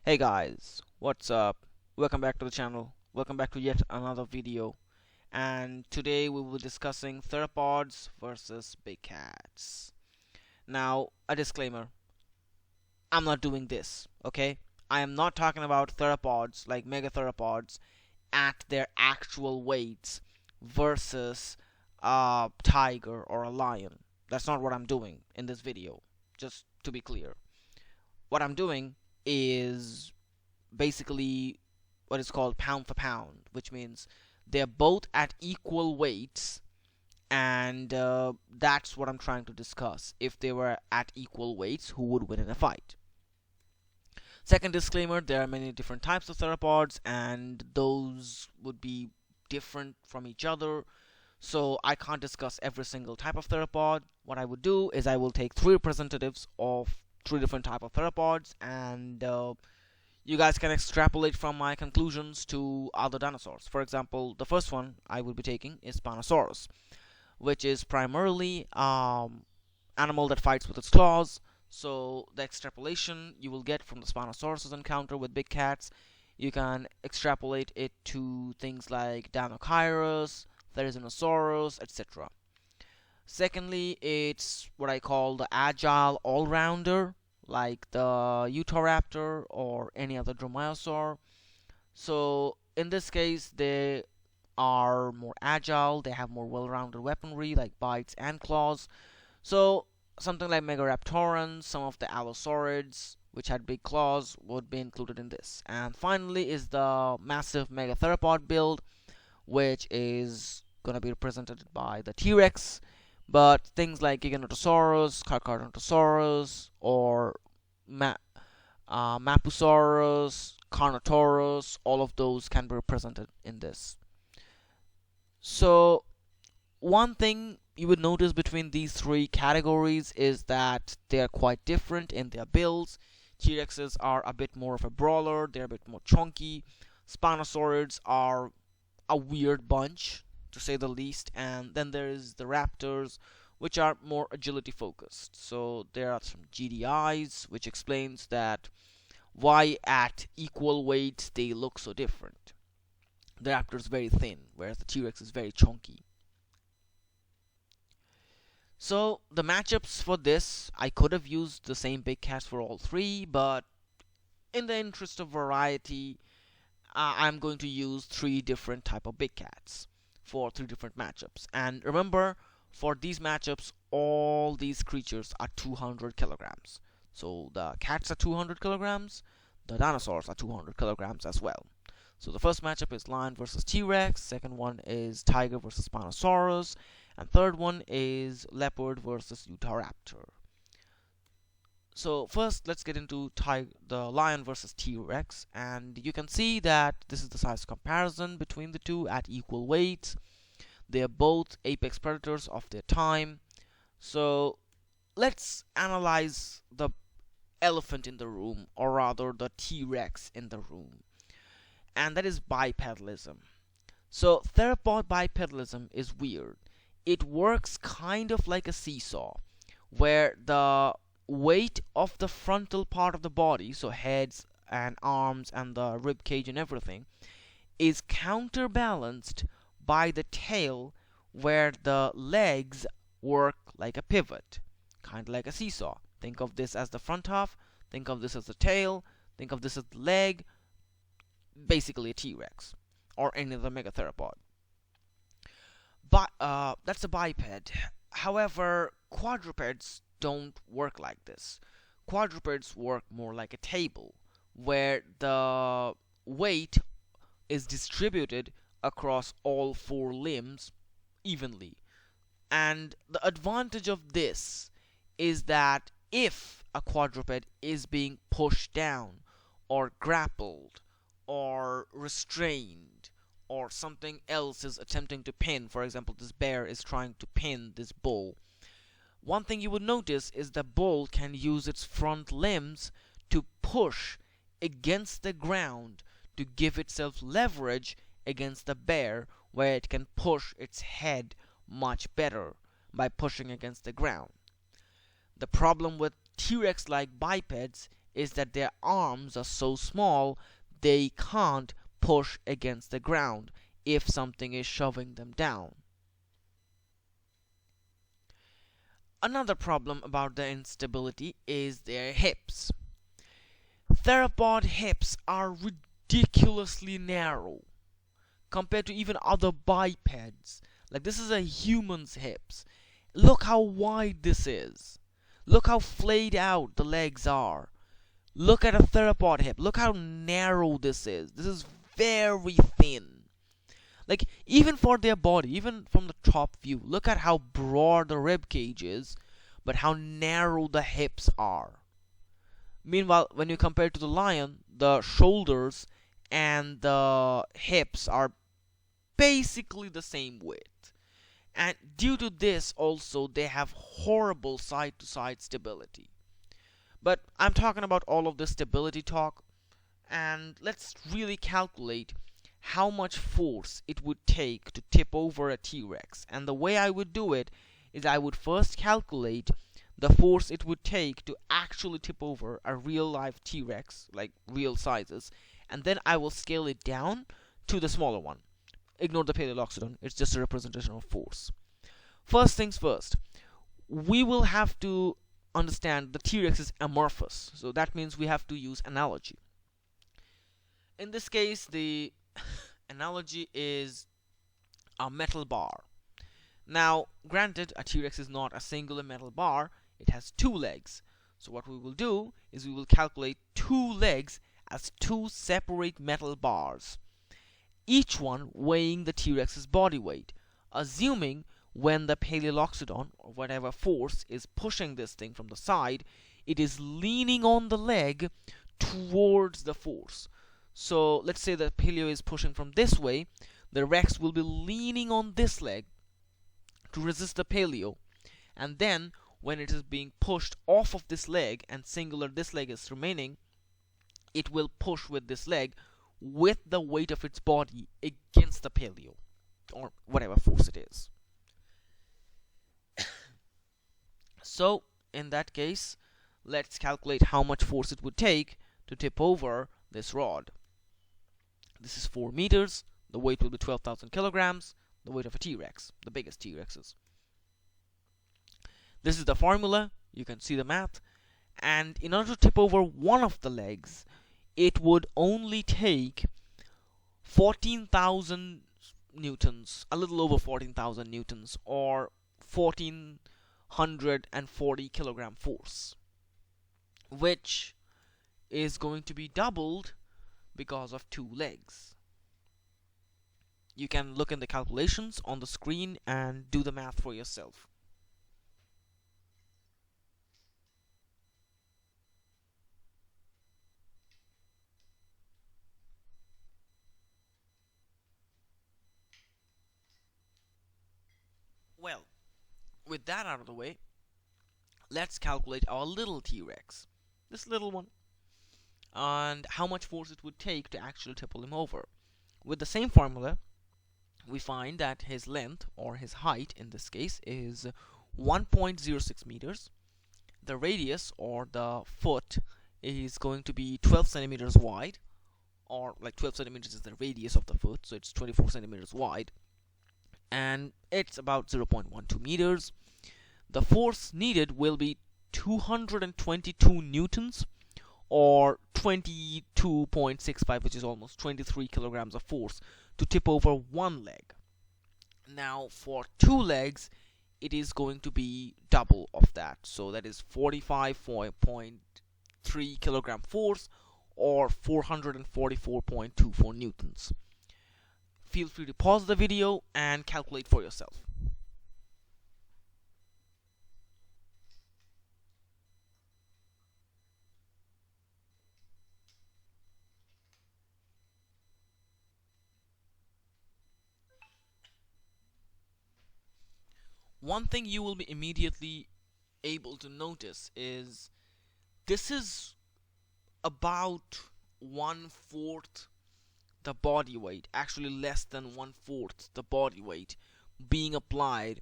Hey guys, what's up? Welcome back to the channel. Welcome back to yet another video. And today we will be discussing theropods versus big cats. Now, a disclaimer. I'm not doing this, okay? I am not talking about theropods like megatheropods at their actual weights versus a tiger or a lion. That's not what I'm doing in this video. Just to be clear. What I'm doing is basically what is called pound for pound, which means they're both at equal weights, and that's what I'm trying to discuss. If they were at equal weights, who would win in a fight? Second disclaimer, there are many different types of theropods, and those would be different from each other. So I can't discuss every single type of theropod. What I would do is I will take three representatives of three different type of theropods, and you guys can extrapolate from my conclusions to other dinosaurs. For example, the first one I will be taking is Spinosaurus, which is primarily animal that fights with its claws. So the extrapolation you will get from the Spinosaurus encounter with big cats, you can extrapolate it to things like Dinochirus, Therizinosaurus, etc. Secondly, it's what I call the agile all-rounder, like the Utahraptor or any other dromaeosaur. So in this case, they are more agile, they have more well-rounded weaponry like bites and claws. So something like Megaraptorans, some of the Allosaurids, which had big claws, would be included in this. And finally is the massive Megatheropod build, which is going to be represented by the T-Rex, but things like Giganotosaurus, Carcharodontosaurus, or Mapusaurus, Carnotaurus, all of those can be represented in this. So one thing you would notice between these three categories is that they are quite different in their builds. T-Rexes are a bit more of a brawler, they're a bit more chunky. Spinosaurids are a weird bunch, to say the least, and then there is the raptors, which are more agility focused. So there are some GDIs, which explains that why at equal weight they look so different. The raptor is very thin, whereas the T-Rex is very chunky. So the matchups for this, I could have used the same big cats for all three, but in the interest of variety, I'm going to use three different type of big cats for three different matchups. And remember, for these matchups, all these creatures are 200 kilograms. So the cats are 200 kilograms, the dinosaurs are 200 kilograms as well. So the first matchup is lion versus T-Rex, second one is tiger versus Spinosaurus, and third one is leopard versus Utahraptor. So first, let's get into the lion versus T-Rex, and you can see that this is the size comparison between the two at equal weights. They are both apex predators of their time. So let's analyze the elephant in the room, or rather the T-Rex in the room, and that is bipedalism. So theropod bipedalism is weird. It works kind of like a seesaw, where the weight of the frontal part of the body, so heads and arms and the rib cage and everything, is counterbalanced by the tail, where the legs work like a pivot, kind of like a seesaw. Think of this as the front half, think of this as the tail, think of this as the leg, basically a T-Rex or any other megatheropod. But that's a biped. However, quadrupeds don't work like this. Quadrupeds work more like a table, where the weight is distributed across all four limbs evenly. And the advantage of this is that if a quadruped is being pushed down, or grappled, or restrained, or something else is attempting to pin, for example, this bear is trying to pin this bull, one thing you would notice is the bull can use its front limbs to push against the ground to give itself leverage against the bear, where it can push its head much better by pushing against the ground. The problem with T-Rex like bipeds is that their arms are so small they can't push against the ground if something is shoving them down. Another problem about the instability is their hips. Theropod hips are ridiculously narrow compared to even other bipeds. Like, this is a human's hips. Look how wide this is. Look how flayed out the legs are. Look at a theropod hip. Look how narrow this is. This is very thin. Like, even for their body, even from the top view, look at how broad the rib cage is, but how narrow the hips are. Meanwhile, when you compare it to the lion, the shoulders and the hips are basically the same width. And due to this also, they have horrible side to side stability. But I'm talking about all of this stability talk, and let's really calculate how much force it would take to tip over a T-Rex. And the way I would do it is I would first calculate the force it would take to actually tip over a real life T-Rex, like real sizes, and then I will scale it down to the smaller one. Ignore the Paleoloxodon, it's just a representation of force. First things first, we will have to understand the T-Rex is amorphous, so that means we have to use analogy. In this case, the analogy is a metal bar. Now, granted, a T-Rex is not a singular metal bar, it has two legs. So what we will do is we will calculate two legs as two separate metal bars, each one weighing the T-Rex's body weight, assuming when the Paleoloxodon, or whatever force is pushing this thing from the side, it is leaning on the leg towards the force. So let's say the Paleo is pushing from this way, the Rex will be leaning on this leg to resist the Paleo, and then when it is being pushed off of this leg and singular this leg is remaining, it will push with this leg with the weight of its body against the Paleo, or whatever force it is. So in that case, let's calculate how much force it would take to tip over this rod. This is 4 meters, the weight will be 12,000 kilograms, the weight of a T-Rex, the biggest T-Rexes. This is the formula, you can see the math, and in order to tip over one of the legs, it would only take 14,000 newtons, a little over 14,000 newtons, or 1,440 kilogram force, which is going to be doubled because of two legs. You can look in the calculations on the screen and do the math for yourself. Well, with that out of the way, let's calculate our little T-Rex, this little one, and how much force it would take to actually tipple him over. With the same formula, we find that his length, or his height in this case, is 1.06 meters. The radius, or the foot, is going to be 12 centimeters wide, or like 12 centimeters is the radius of the foot, so it's 24 centimeters wide, and it's about 0.12 meters. The force needed will be 222 newtons, or 22.65, which is almost 23 kilograms of force to tip over one leg. Now for two legs, it is going to be double of that, so that is 45.3 kilogram force, or 444.24 newtons. Feel free to pause the video and calculate for yourself. One thing you will be immediately able to notice is this is about 1/4 the body weight, actually less than 1/4 the body weight being applied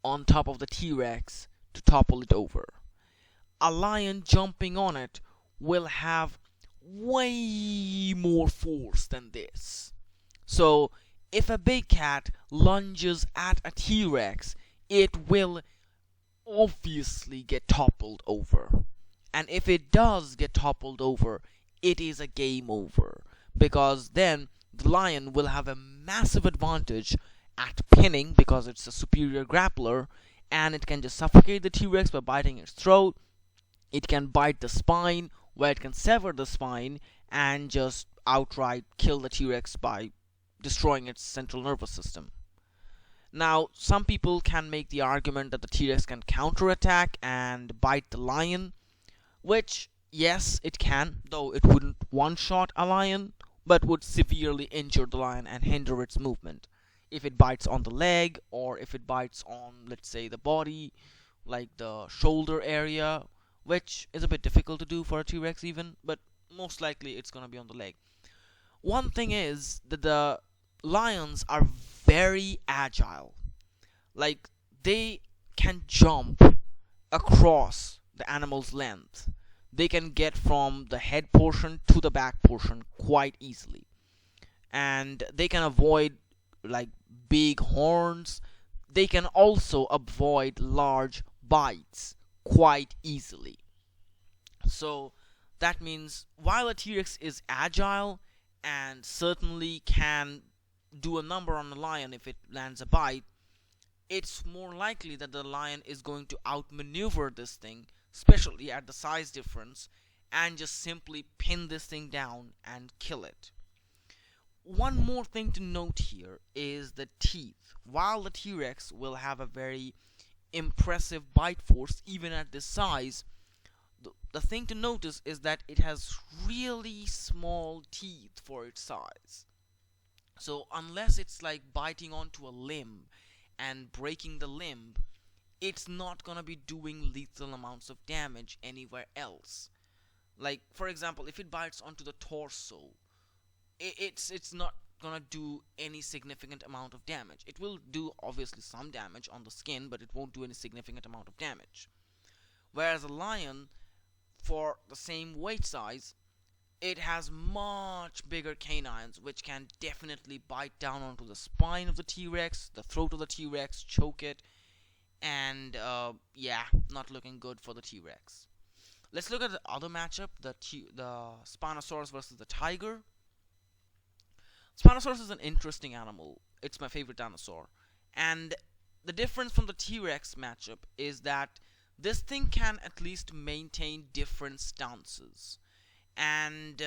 on top of the T-Rex to topple it over. A lion jumping on it will have way more force than this. So, if a big cat lunges at a T-Rex, it will obviously get toppled over. And if it does get toppled over, it is a game over. Because then the lion will have a massive advantage at pinning because it's a superior grappler, and it can just suffocate the T-Rex by biting its throat. It can bite the spine, where it can sever the spine and just outright kill the T-Rex by destroying its central nervous system. Now, some people can make the argument that the T-Rex can counterattack and bite the lion, which, yes, it can, though it wouldn't one-shot a lion, but would severely injure the lion and hinder its movement. If it bites on the leg, or if it bites on, let's say, the body, like the shoulder area, which is a bit difficult to do for a T-Rex even, but most likely it's gonna be on the leg. One thing is that the lions are very agile. Like, they can jump across the animal's length. They can get from the head portion to the back portion quite easily. And they can avoid like big horns. They can also avoid large bites quite easily. So that means while a T-Rex is agile and certainly can do a number on the lion if it lands a bite, it's more likely that the lion is going to outmaneuver this thing, especially at the size difference, and just simply pin this thing down and kill it. One more thing to note here is the teeth. While the T-Rex will have a very impressive bite force even at this size, the thing to notice is that it has really small teeth for its size. So unless it's like biting onto a limb and breaking the limb, it's not gonna be doing lethal amounts of damage anywhere else. Like, for example, if it bites onto the torso, it's not gonna do any significant amount of damage. It will do obviously some damage on the skin, but it won't do any significant amount of damage. Whereas a lion, for the same weight size, it has much bigger canines, which can definitely bite down onto the spine of the T-Rex, the throat of the T-Rex, choke it, and yeah, not looking good for the T-Rex. Let's look at the other matchup, the Spinosaurus versus the tiger. Spinosaurus is an interesting animal. It's my favorite dinosaur. And the difference from the T-Rex matchup is that this thing can at least maintain different stances. And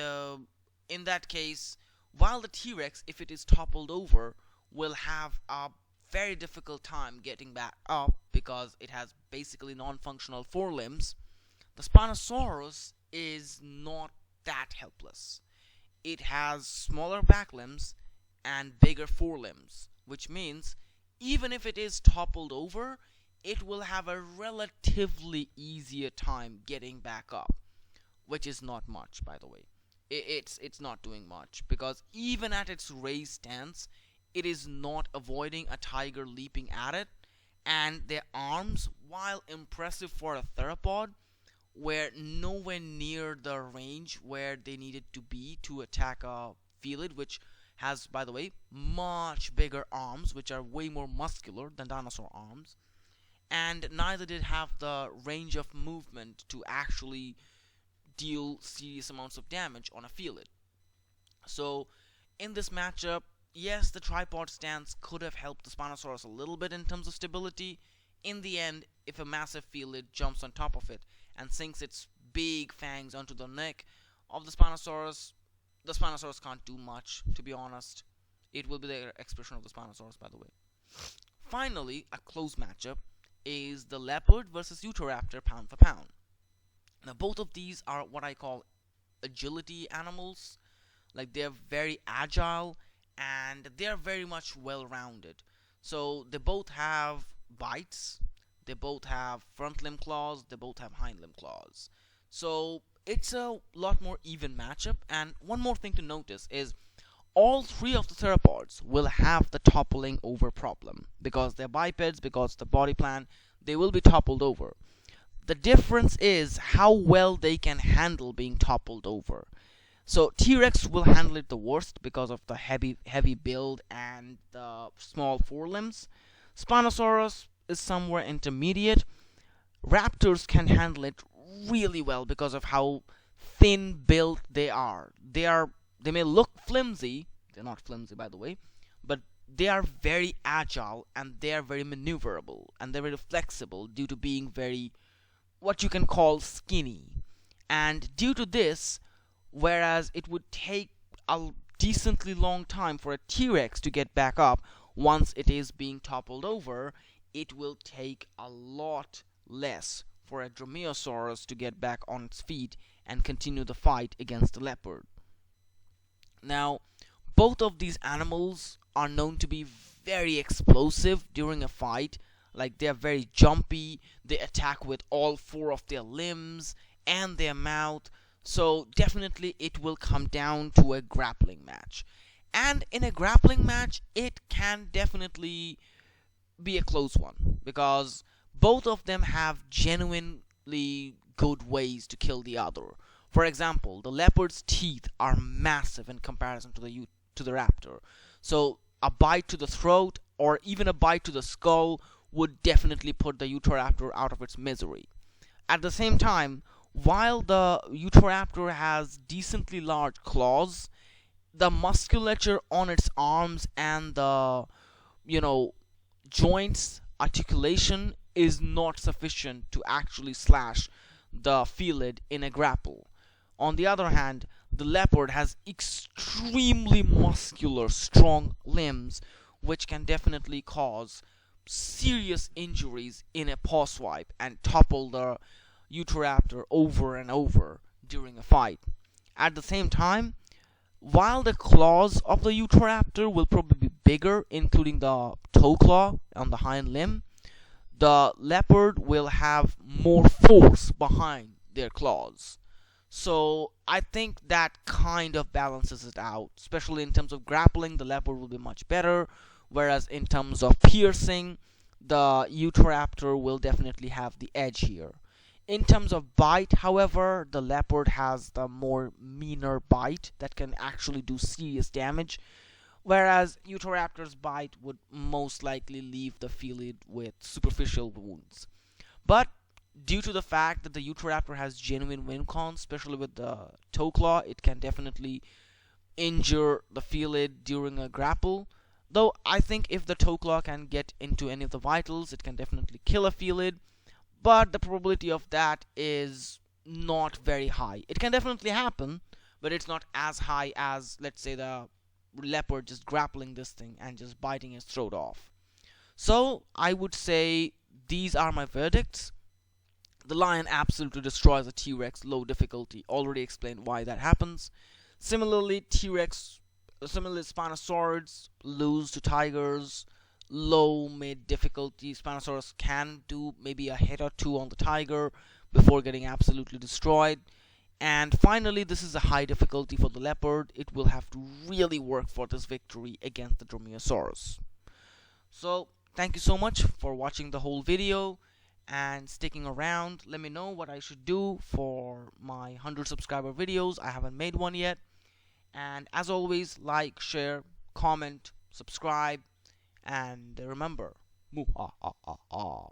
in that case, while the T-Rex, if it is toppled over, will have a very difficult time getting back up because it has basically non-functional forelimbs, the Spinosaurus is not that helpless. It has smaller back limbs and bigger forelimbs, which means even if it is toppled over, it will have a relatively easier time getting back up, which is not much, by the way. It's not doing much, because even at its raised stance, it is not avoiding a tiger leaping at it, and their arms, while impressive for a theropod, were nowhere near the range where they needed to be to attack a felid, which has, by the way, much bigger arms, which are way more muscular than dinosaur arms, and neither did have the range of movement to actually deal serious amounts of damage on a felid. So in this matchup, yes, the tripod stance could have helped the Spinosaurus a little bit in terms of stability. In the end, if a massive felid jumps on top of it and sinks its big fangs onto the neck of the Spinosaurus can't do much, to be honest. It will be the expression of the Spinosaurus, by the way. Finally, a close matchup is the leopard versus Utahraptor pound for pound. Now, both of these are what I call agility animals. Like, they're very agile and they're very much well-rounded. So they both have bites, they both have front limb claws, they both have hind limb claws. So it's a lot more even matchup. And one more thing to notice is all three of the theropods will have the toppling over problem because they're bipeds, because the body plan, they will be toppled over. The difference is how well they can handle being toppled over. So T-Rex will handle it the worst because of the heavy build and the small forelimbs. Spinosaurus is somewhere intermediate. Raptors can handle it really well because of how thin built they are. They may look flimsy. They're not flimsy, by the way, but they are very agile and they are very maneuverable and they're very flexible due to being very what you can call skinny. And due to this, whereas it would take a decently long time for a T-Rex to get back up once it is being toppled over, it will take a lot less for a Dromaeosaurus to get back on its feet and continue the fight against the leopard. Now, both of these animals are known to be very explosive during a fight. Like, they're very jumpy, they attack with all four of their limbs and their mouth. So definitely it will come down to a grappling match. And in a grappling match, it can definitely be a close one because both of them have genuinely good ways to kill the other. For example, the leopard's teeth are massive in comparison to the raptor. So a bite to the throat or even a bite to the skull would definitely put the Utahraptor out of its misery. At the same time, while the Utahraptor has decently large claws, the musculature on its arms and the, you know, joints articulation is not sufficient to actually slash the felid in a grapple. On the other hand, the leopard has extremely muscular, strong limbs, which can definitely cause serious injuries in a paw swipe and topple the Utahraptor over and over during a fight. At the same time, while the claws of the Utahraptor will probably be bigger, including the toe claw on the hind limb, the leopard will have more force behind their claws. So I think that kind of balances it out. Especially in terms of grappling, the leopard will be much better, whereas in terms of piercing, the Utahraptor will definitely have the edge here. In terms of bite, however, the leopard has the more meaner bite that can actually do serious damage, whereas Utahraptor's bite would most likely leave the felid with superficial wounds. But due to the fact that the Utahraptor has genuine wind cons, especially with the toe claw, it can definitely injure the felid during a grapple. Though I think if the toe claw can get into any of the vitals, it can definitely kill a felid. But the probability of that is not very high. It can definitely happen, but it's not as high as, let's say, the leopard just grappling this thing and just biting its throat off. So I would say these are my verdicts. The lion absolutely destroys a T-Rex, low difficulty. Already explained why that happens. Similarly, Spinosaurids lose to tigers, low mid difficulty. Spinosaurus can do maybe a hit or two on the tiger before getting absolutely destroyed. And finally, this is a high difficulty for the leopard. It will have to really work for this victory against the Dromaeosaurus. So thank you so much for watching the whole video and sticking around. Let me know what I should do for my 100 subscriber videos. I haven't made one yet. And as always, like, share, comment, subscribe, and remember, moo ah ah ah ah.